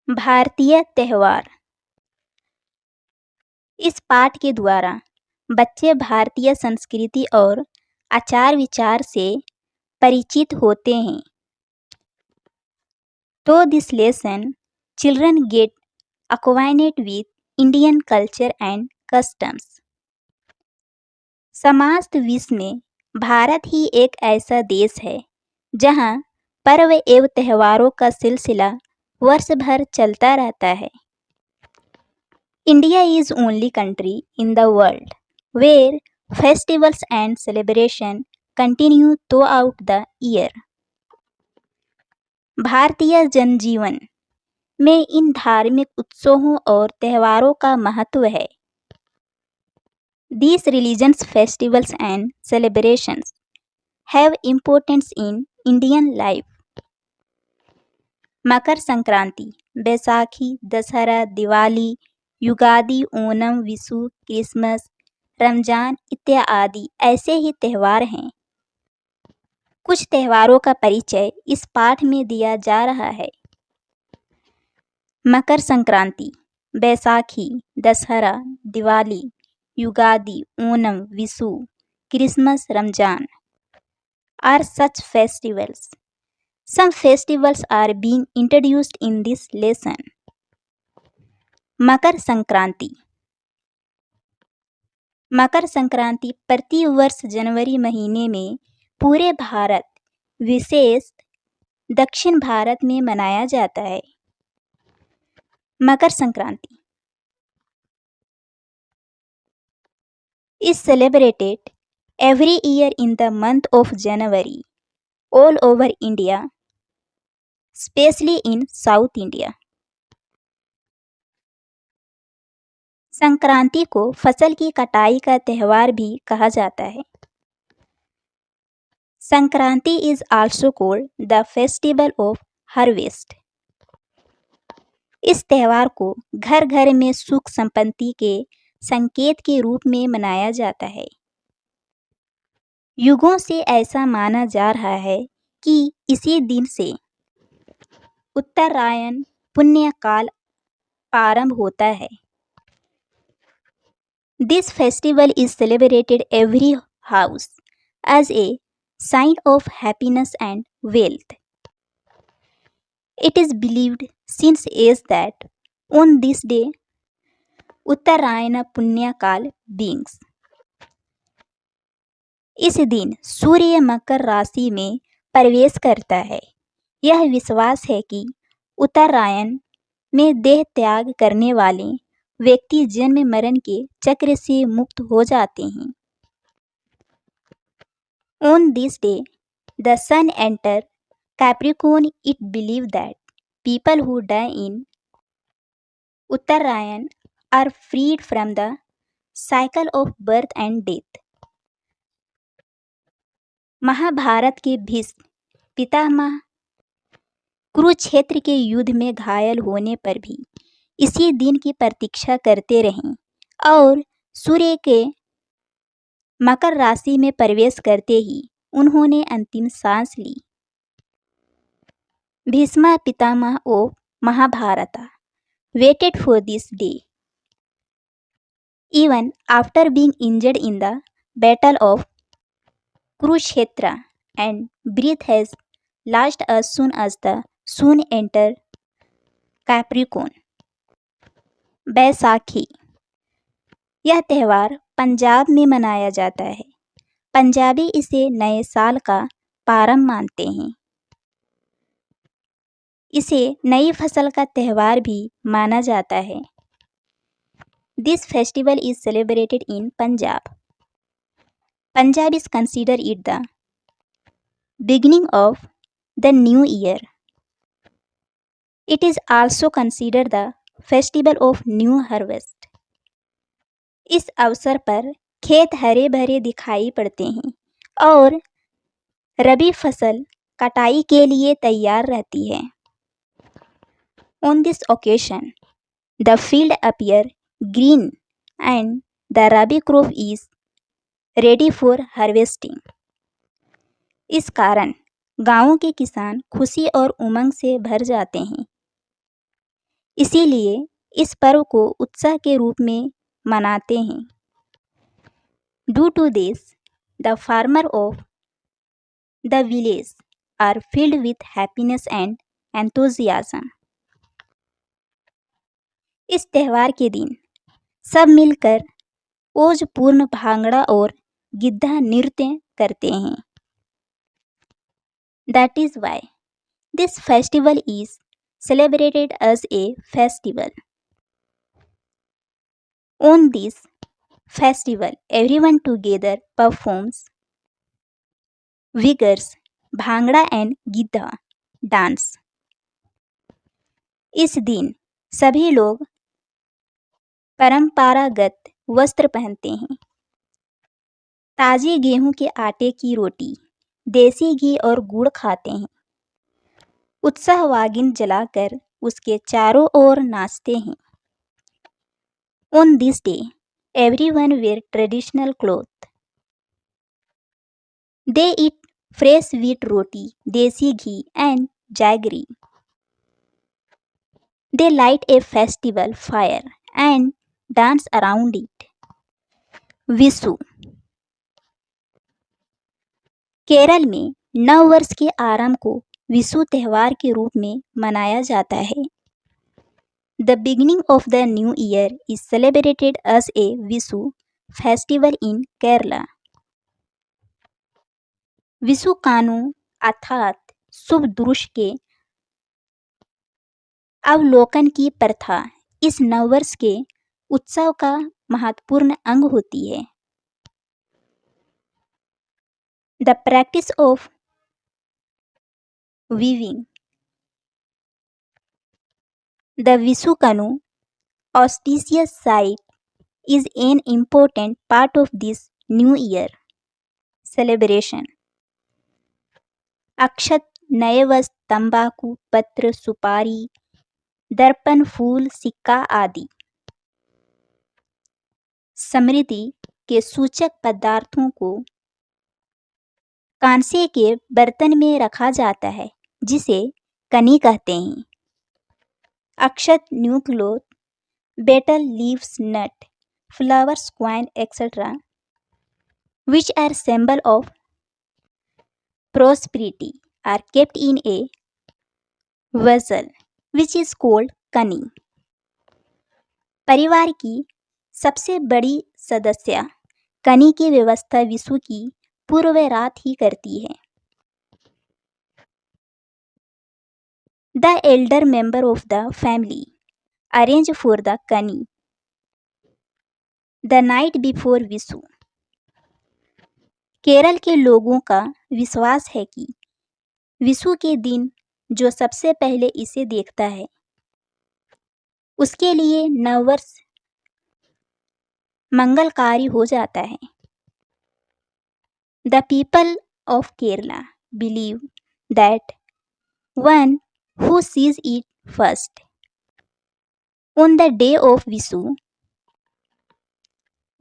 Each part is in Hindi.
भारतीय त्यौहार। इस पाठ के द्वारा बच्चे भारतीय संस्कृति और आचार विचार से परिचित होते हैं। तो this lesson children get acquainted with Indian culture and customs। समस्त विश्व में भारत ही एक ऐसा देश है जहां पर्व एवं त्योहारों का सिलसिला वर्ष भर चलता रहता है। India is only country in the world where festivals and celebration continue throughout the year। भारतीय जनजीवन में इन धार्मिक उत्सवों और त्योहारों का महत्व है। These religions, festivals and celebrations have importance in Indian life। Makar Sankranti, Baisakhi, Dussehra, Diwali, Ugadi, Onam, Vishu, Christmas, Ramzan इत्यादि ऐसे ही त्यौहार हैं। कुछ त्योहारों का परिचय इस पाठ में दिया जा रहा है। Makar Sankranti, Baisakhi, Dussehra, Diwali, Ugadi, Onam, Vishu, Christmas, Ramzan are such festivals। Some festivals are being introduced in this lesson। Makar Sankranti. Makar Sankranti प्रति वर्ष जनवरी महीने में पूरे भारत, विशेष दक्षिण भारत में मनाया जाता है। Makar Sankranti is celebrated every year in the month of January all over India, especially in South India। Sankranti को फसल की कटाई का त्यौहार भी कहा जाता है। Sankranti is also called the festival of harvest। इस त्यौहार को घर घर में सुख संपत्ति के संकेत के रूप में मनाया जाता है। युगों से ऐसा माना जा रहा है कि इसी दिन से उत्तरायण पुण्य काल आरंभ होता है। This festival is celebrated every house as a sign of happiness and wealth। It is believed since ages that on this day उत्तरायण पुण्य काल begins। इस दिन सूर्य मकर राशि में प्रवेश करता है। यह विश्वास है कि उत्तरायण में देह त्याग करने वाले व्यक्ति जन्म मरण के चक्र से मुक्त हो जाते हैं। On this day, the sun enters Capricorn। It believed that people who die in Uttarayan are freed from the cycle of birth and death। Mahabharat के भीष्म पितामह कुरुक्षेत्र के युद्ध में घायल होने पर भी इसी दिन की प्रतीक्षा करते रहे और सूर्य के मकर राशि में प्रवेश करते ही उन्होंने अंतिम सांस ली। Bhishma Pitamah of Mahabharat waited for this day even after being injured in the battle of Kurukshetra and breath has lost as soon as the sun entered Capricorn। Baisakhi, यह त्यौहार पंजाब में मनाया जाता है। पंजाबी इसे नए साल का प्रारंभ मानते हैं। इसे नई फसल का त्यौहार भी माना जाता है। This festival is celebrated in Punjab। Punjab is considered it the beginning of the new year। It is also considered the festival of new harvest। इस अवसर पर खेत हरे भरे दिखाई पड़ते हैं और रबी फसल कटाई के लिए तैयार रहती है। On this occasion, the field appear green and the rabi crop is ready for harvesting। इस कारण गांवों के किसान खुशी और उमंग से भर जाते हैं। इसीलिए इस पर्व को उत्सव के रूप में मनाते हैं। Due to this, the farmer of the village are filled with happiness and enthusiasm. इस त्यौहार के दिन सब मिलकर ओजपूर्ण भांगड़ा और गिद्धा नृत्य करते हैं। That is why this festival is celebrated as a festival. On this festival, everyone together performs vigorous bhangra and Giddha dance. इस दिन सभी लोग परंपरागत वस्त्र पहनते हैं, ताजे गेहूं के आटे की रोटी, देसी घी और गुड़ खाते हैं, उत्साह वागिन जलाकर उसके चारों ओर नाचते हैं। On this day, everyone wear traditional clothes. They eat fresh wheat roti, desi ghee and jaggery. They light a festival fire and dance around it. Vishu Kerala में नव वर्ष के आरंभ को विशु त्यौहार के रूप में मनाया जाता है। The beginning of the new year is celebrated as a Vishu festival in Kerala. Vishu कानू अर्थात शुभ दृश्य के अवलोकन की प्रथा इस नववर्ष के उत्सव का महत्वपूर्ण अंग होती है। The practice of weaving the Vishu Kanu auspicious site is an important part of this new year celebration. अक्षत, नए वस्त्र, तंबाकू, पत्र, सुपारी, दर्पण, फूल, सिक्का आदि समृद्धि के सूचक पदार्थों को कांसे के बर्तन में रखा जाता है, जिसे कनी कहते हैं। Akshat, new cloth, betel leaves, nut, flowers, coin, etc., which are symbol of prosperity, are kept in a vessel which is called कनी। परिवार की सबसे बड़ी सदस्य कनी की व्यवस्था विशु की पूर्व रात ही करती है। The elder member of the family arrange for the कनी the night before Vishu. Kerala के लोगों का विश्वास है कि विशु के दिन जो सबसे पहले इसे देखता है, उसके लिए नववर्ष मंगलकारी हो जाता है। The people of Kerala believe that one who sees it first on the day of Vishu,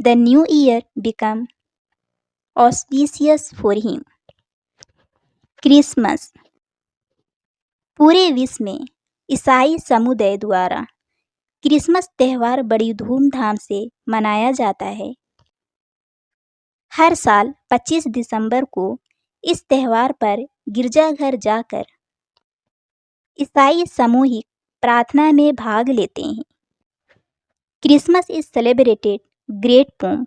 the new year become auspicious for him. Christmas पूरे विश्व में ईसाई समुदाय द्वारा क्रिसमस त्यौहार बड़ी धूमधाम से मनाया जाता है। हर साल 25 दिसंबर को इस त्यौहार पर गिरजाघर जाकर ईसाई सामूहिक प्रार्थना में भाग लेते हैं। Christmas is celebrated great pomp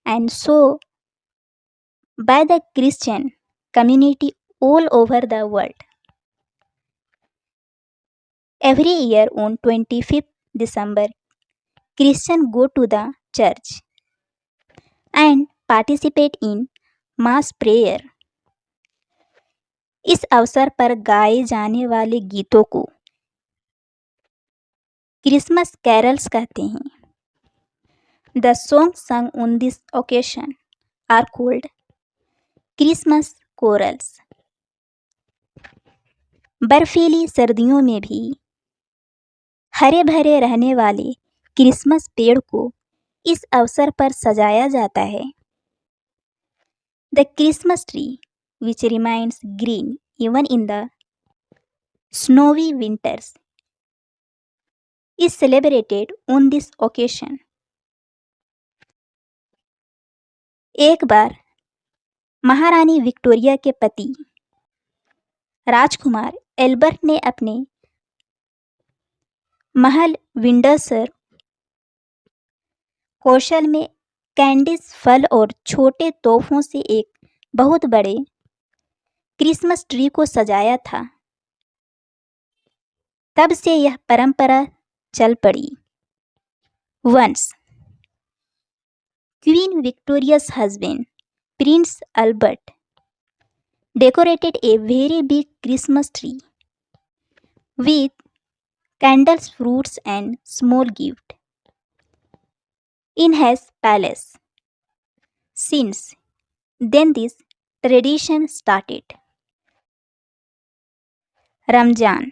and show by the Christian community all over the world. Every year on 25th December, Christians go to the church and participate in mass prayer. इस अवसर पर गाए जाने वाले गीतों को क्रिसमस कैरल्स कहते हैं। The songs sung on this occasion are called Christmas corals. बर्फीली सर्दियों में भी हरे भरे रहने वाले क्रिसमस पेड़ को इस अवसर पर सजाया जाता है। The Christmas tree which reminds green even in the snowy winters is celebrated on this occasion? एक बार महारानी विक्टोरिया के पति राजकुमार एल्बर्ट ने अपने महल विंडसर कौशल में कैंडिस, फल और छोटे तोहफों से एक बहुत बड़े क्रिसमस ट्री को सजाया था। तब से यह परंपरा चल पड़ी। Once, Queen Victoria's husband, Prince Albert, decorated a very big Christmas tree with candles, fruits, and small gifts in his palace. Since then, this tradition started. Ramzan.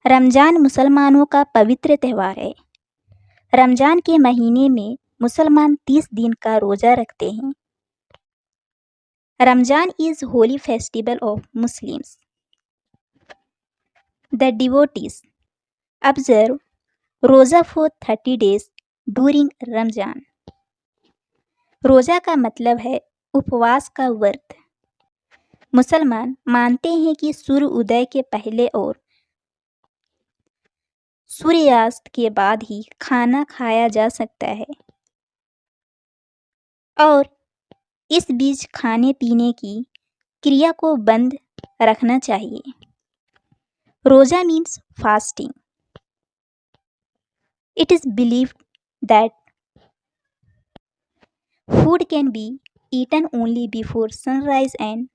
Ramzan मुसलमानों का पवित्र त्यौहार है। रमजान के महीने में मुसलमान 30 दिन का रोजा रखते हैं। Ramzan is holy festival of Muslims. The devotees observe रोजा for 30 days during रमजान। रोजा का मतलब है उपवास का व्रत। मुसलमान मानते हैं कि सूर्य उदय के पहले और सूर्यास्त के बाद ही खाना खाया जा सकता है और इस बीच खाने पीने की क्रिया को बंद रखना चाहिए। रोजा means fasting. It is believed that food can be eaten only before sunrise and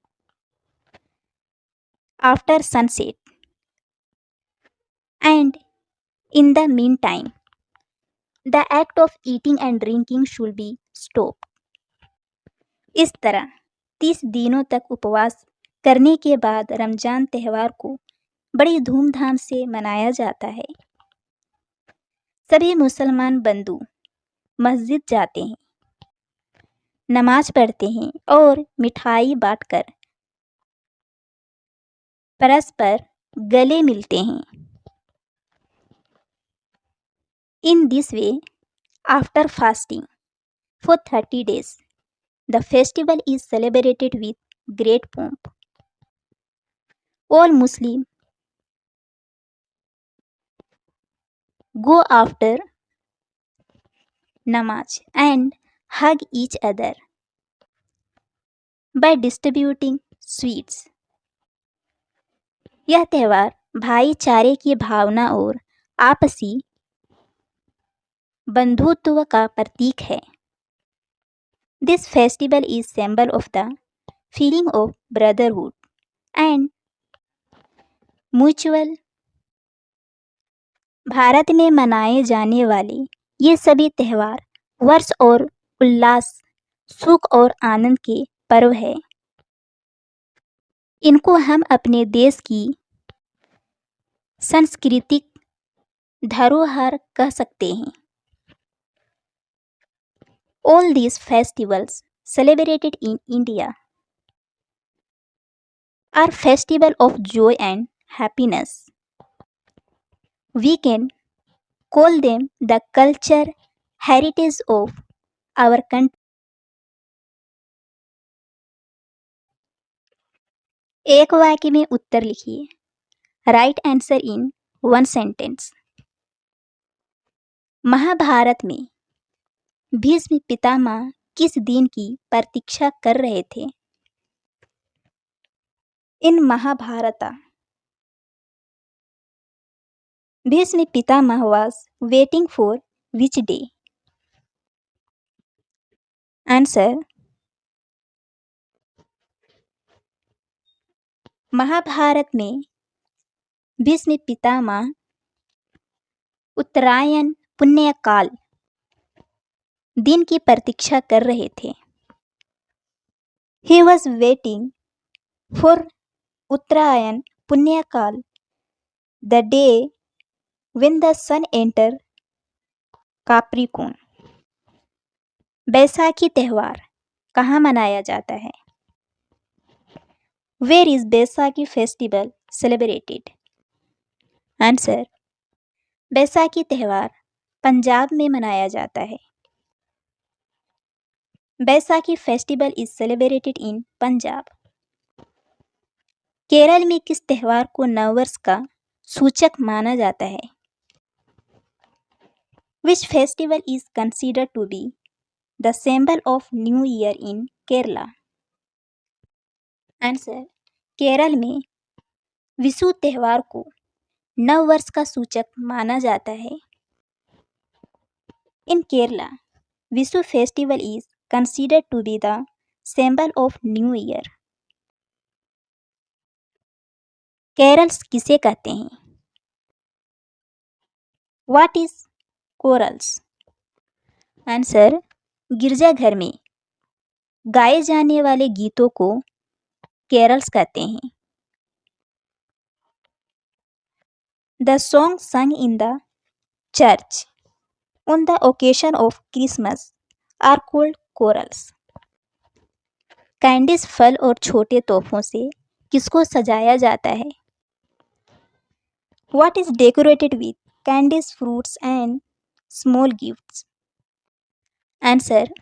after sunset, and in the meantime, the act of eating and drinking should be stopped. इस तरह 30 दिनों तक उपवास करने के बाद रमजान त्यौहार को बड़ी धूमधाम से मनाया जाता है। सभी मुसलमान बंधु मस्जिद जाते हैं, नमाज पढ़ते हैं और मिठाई बांटकर परस्पर गले मिलते हैं। In this way, after fasting for 30 days, the festival is celebrated with great pomp. All Muslims go after namaz and hug each other by distributing sweets. यह त्यौहार भाईचारे की भावना और आपसी बंधुत्व का प्रतीक है। This festival is symbol of the feeling of brotherhood and mutual। Bharat में मनाए जाने वाले ये सभी त्यौहार वर्ष और उल्लास, सुख और आनंद के पर्व है। इनको हम अपने देश की सांस्कृतिक धरोहर कह सकते हैं। All these festivals celebrated in India are festival of joy and happiness. We can call them the culture heritage of our country. एक वाक्य में उत्तर लिखिए। Right answer in 1 sentence. Mahabharat में भीष्म पितामह किस दिन की प्रतीक्षा कर रहे थे? In Mahabharat Bhishma Pitamah was waiting for which day? Answer Mahabharat में भीष्म पितामह उत्तरायण पुण्यकाल दिन की प्रतीक्षा कर रहे थे। He was waiting for Uttarayan पुण्यकाल, the day when the sun enter Capricorn। Baisakhi त्यौहार कहाँ मनाया जाता है? Where is Baisakhi festival celebrated? Answer Baisakhi त्यौहार पंजाब में मनाया जाता है। बैसाखी फेस्टिवल इज सेलिब्रेटेड इन पंजाब। केरल में किस त्यौहार को नववर्ष का सूचक माना जाता है? Which festival is considered to be the symbol of New Year in Kerala? Answer, Kerala में विशु त्यौहार को नववर्ष का सूचक माना जाता है। In Kerala, Vishu festival is considered to be the symbol of New Year. Carols किसे कहते हैं? What is carols? आंसर, गिरजाघर में गाए जाने वाले गीतों को कैरल्स कहते हैं। The songs sung in the church on the occasion of Christmas are called carols. Candies फल और छोटे तोहफों से किसको सजाया जाता है? What is decorated with candies, fruits and small gifts? Answer,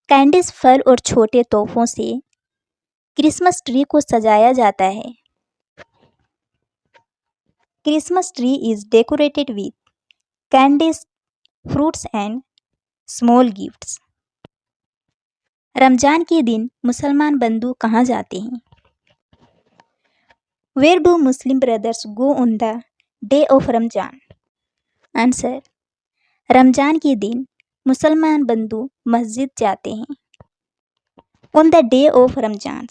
candies फल और छोटे तोहफों से क्रिसमस ट्री को सजाया जाता है। Christmas tree is decorated with candies, fruits and small gifts. Ramzan के दिन मुसलमान बंधु कहाँ जाते हैं? Where do Muslim brothers go on the day of Ramzan? Answer, Ramzan के दिन मुसलमान बंधु मस्जिद जाते हैं। On the day of Ramzan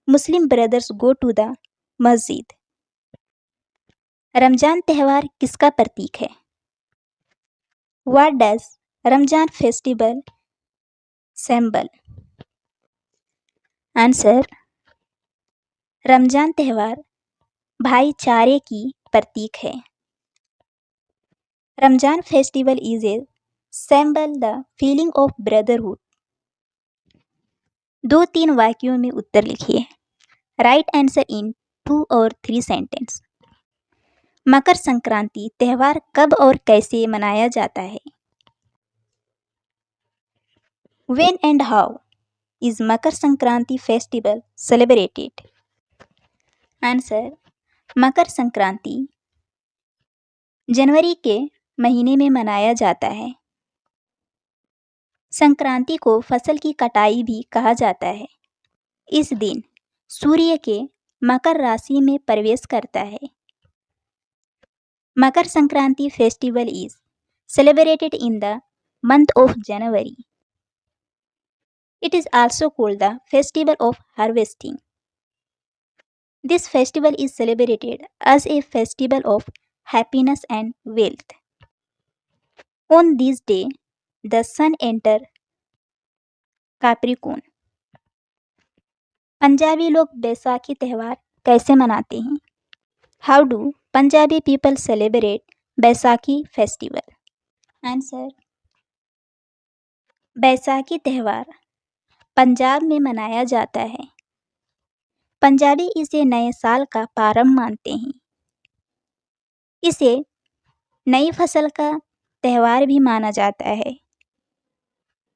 Muslim brothers go to the masjid. Ramzan त्यौहार किसका प्रतीक है? What does Ramzan festival symbol? Answer, Ramzan त्यौहार भाईचारे की प्रतीक है। Ramzan festival is a symbol the feeling of brotherhood. 2-3 वाक्यों में उत्तर लिखिए। राइट आंसर इन 2 और 3 सेंटेंस। मकर संक्रांति त्यौहार कब और कैसे मनाया जाता है? When and how is Makar Sankranti festival celebrated? Answer, Makar Sankranti जनवरी के महीने में मनाया जाता है। संक्रांति को फसल की कटाई भी कहा जाता है। इस दिन सूर्य के मकर राशि में प्रवेश करता है। Makar Sankranti festival is celebrated in the month of January. It is also called the festival of harvesting. This festival is celebrated as a festival of happiness and wealth. On this day, the sun enters Capricorn. Punjabi लोग बैसाखी त्यौहार कैसे मनाते हैं? How do Punjabi people celebrate Baisakhi festival? Answer, Baisakhi त्यौहार पंजाब में मनाया जाता है। पंजाबी इसे नए साल का प्रारंभ मानते हैं। इसे नई फसल का त्यौहार भी माना जाता है।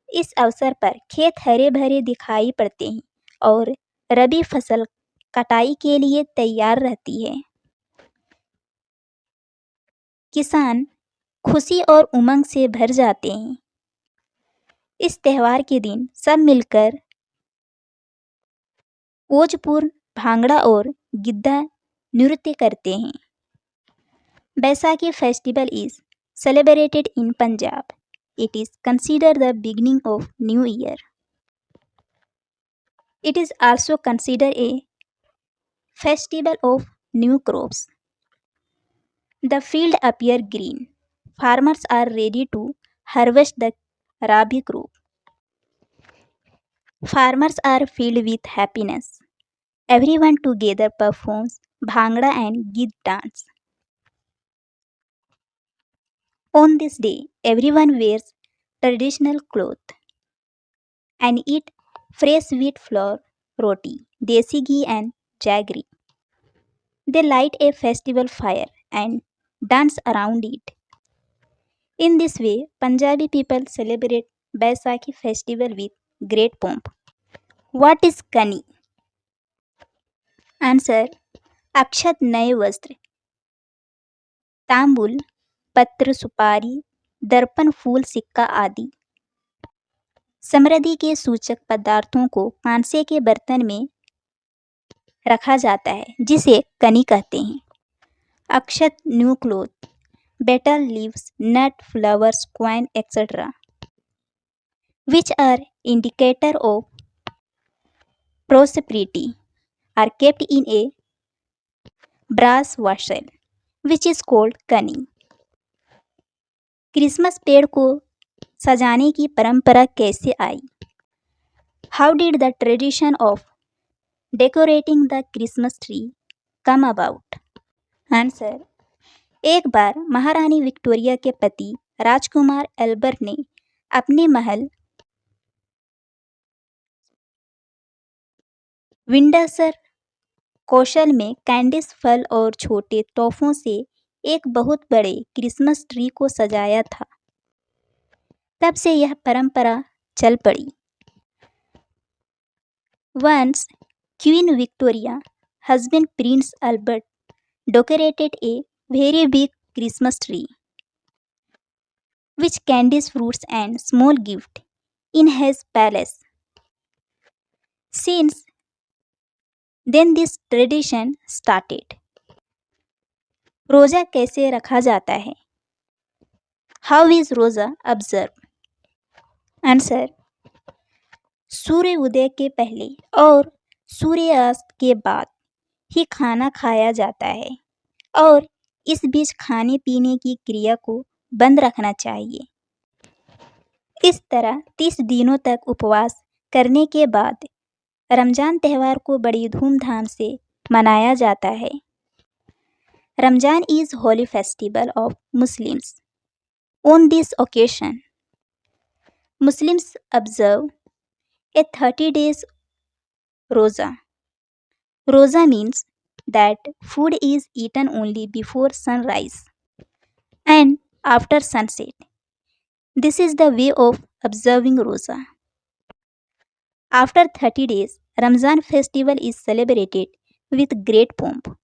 इस अवसर पर खेत हरे भरे दिखाई पड़ते हैं और रबी फसल कटाई के लिए तैयार रहती है। किसान खुशी और उमंग से भर जाते हैं। इस त्यौहार के दिन सब मिलकर ओजपुर, भांगड़ा और गिद्धा नृत्य करते हैं। Baisakhi festival is celebrated in Punjab. It is considered the beginning of New Year. It is also considered a festival of new crops. The field appear green. Farmers are ready to harvest the rabi crop. Farmers are filled with happiness. Everyone together performs bhangra and gid dance. On this day, everyone wears traditional clothes and eat fresh wheat flour roti, desi ghee and jaggery. They light a festival fire and dance around it. In this way, Punjabi people celebrate Baisakhi festival with great pomp. What is Kani? Answer: अक्षत नए वस्त्र, तांबुल, पत्र, सुपारी, दर्पण, फूल, सिक्का आदि समृद्धि के सूचक पदार्थों को कांसे के बर्तन में रखा जाता है, जिसे कनी कहते हैं। Akshat new cloth, betel leaves, nut, flowers, coin, etc., which are indicator of prosperity, are kept in a brass vessel, which is called kani. Christmas पेड़ को सजाने की परंपरा कैसे आई? How did the tradition of decorating the Christmas tree come about? Answer: एक बार महारानी विक्टोरिया के पति राजकुमार एल्बर्ट ने अपने महल विंडसर कौशल में कैंडिस, फल और छोटे तोहफों से एक बहुत बड़े क्रिसमस ट्री को सजाया था। तब से यह परंपरा चल पड़ी। Once Queen Victoria husband Prince Albert decorated a very big Christmas tree with candies, fruits and small gift in his palace. Since then this tradition started. रोजा कैसे रखा जाता है? How is रोजा observed? आंसर: सूर्य उदय के पहले और सूर्यास्त के बाद ही खाना खाया जाता है और इस बीच खाने पीने की क्रिया को बंद रखना चाहिए। इस तरह 30 दिनों तक उपवास करने के बाद रमजान त्यौहार को बड़ी धूमधाम से मनाया जाता है। Ramzan is holy festival of Muslims. On this occasion, Muslims observe a 30 days roza. Roza means that food is eaten only before sunrise and after sunset. This is the way of observing roza. After 30 days, Ramzan festival is celebrated with great pomp.